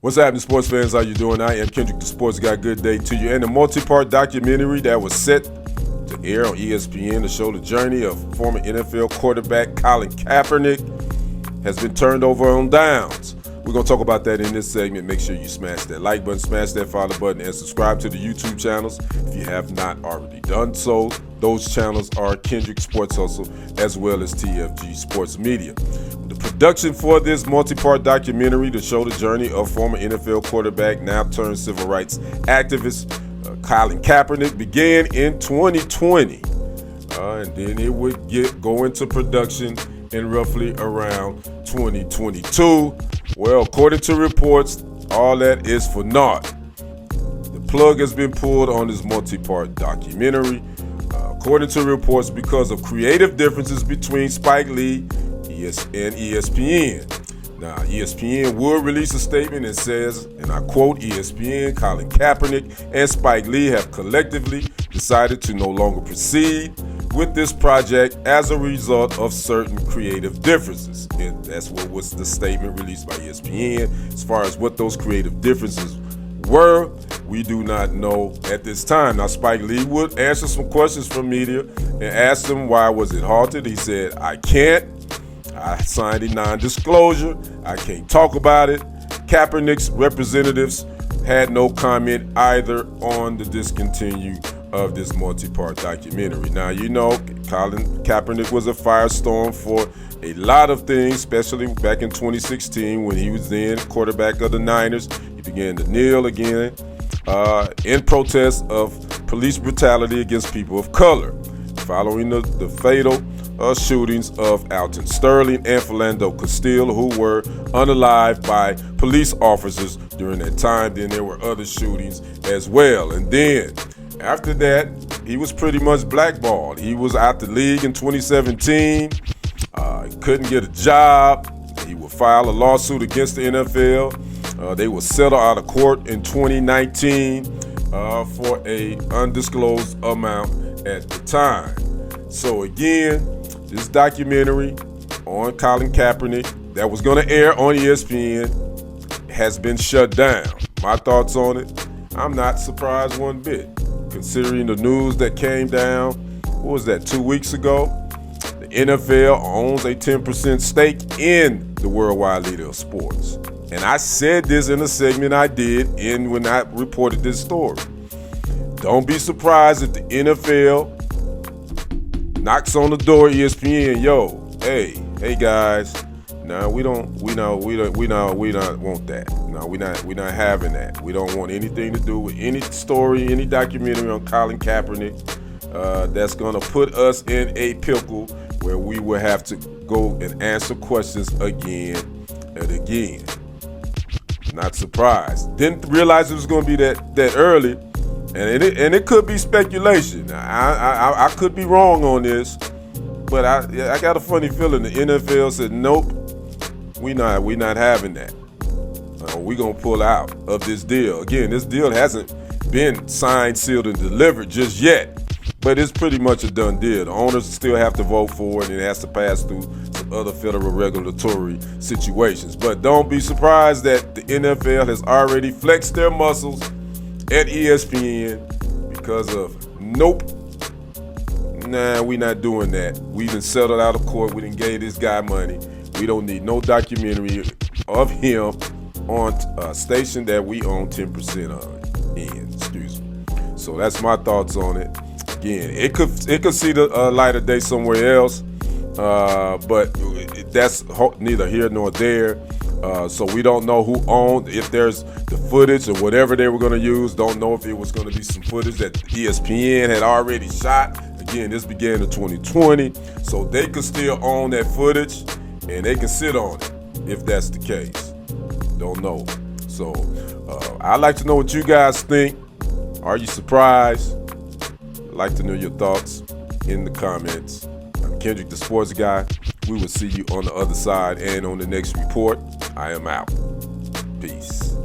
What's happening, sports fans? How you doing? I am Kendrick, the sports guy. Good day to you. And the multi-part documentary that was set to air on ESPN to show the journey of former NFL quarterback Colin Kaepernick has been turned over on downs. We're going to talk about that in this segment. Make sure you smash that like button, smash that follow button, and subscribe to the YouTube channels if you have not already done so. Those channels are Kendrick Sports Hustle as well as TFG Sports Media. The production for this multi-part documentary to show the journey of former NFL quarterback, now turned civil rights activist, Colin Kaepernick, began in 2020. And then it would go into production in roughly around 2022. Well, according to reports, all that is for naught. The plug has been pulled on this multi-part documentary, according to reports, because of creative differences between Spike Lee and ESPN. Now, ESPN will release a statement and says, and I quote, ESPN, Colin Kaepernick and Spike Lee have collectively decided to no longer proceed with this project as a result of certain creative differences. And that's what was the statement released by ESPN. As far as what those creative differences were, we do not know at this time. Now, Spike Lee would answer some questions from media and asked them why was it halted. He said, I signed a non-disclosure. I can't talk about it. Kaepernick's representatives had no comment either on the discontinue of this multi-part documentary. Now, you know, Colin Kaepernick was a firestorm for a lot of things, especially back in 2016 when he was then quarterback of the Niners. He began to kneel again in protest of police brutality against people of color, following the fatal shootings of Alton Sterling and Philando Castile, who were unalived by police officers during that time. Then there were other shootings as well. And then after that, he was pretty much blackballed. He was out the league in 2017. He couldn't get a job. He would file a lawsuit against the NFL. They would settle out of court in 2019 for a undisclosed amount at the time. So again, this documentary on Colin Kaepernick that was going to air on ESPN has been shut down. My thoughts on it, I'm not surprised one bit, considering the news that came down, what was that, 2 weeks ago? The NFL owns a 10% stake in the worldwide leader of sports. And I said this in a segment I did when I reported this story. Don't be surprised if the NFL knocks on the door, ESPN, hey guys, no, we don't want that. No, we're not having that. We don't want anything to do with any story, any documentary on Colin Kaepernick that's gonna put us in a pickle where we will have to go and answer questions again and again. Not surprised. Didn't realize it was gonna be that early. And it could be speculation. I could be wrong on this, but I got a funny feeling the NFL said, nope, we not having that. We're going to pull out of this deal. Again, this deal hasn't been signed, sealed, and delivered just yet, but it's pretty much a done deal. The owners still have to vote for it, and it has to pass through some other federal regulatory situations. But don't be surprised that the NFL has already flexed their muscles at ESPN because of nope, nah, we not doing that. We done settled out of court. We done gave this guy money. We don't need no documentary of him on a station that we own 10% of. Excuse me. So that's my thoughts on it. Again, it could see the light of day somewhere else, but that's neither here nor there. So we don't know who owned, if there's the footage or whatever they were going to use. Don't know if it was going to be some footage that ESPN had already shot. Again, this began in 2020, so they could still own that footage and they can sit on it if that's the case. Don't know. So I'd like to know what you guys think. Are you surprised? I'd like to know your thoughts in the comments. I'm Kendrick, the sports guy. We will see you on the other side and on the next report. I am out. Peace.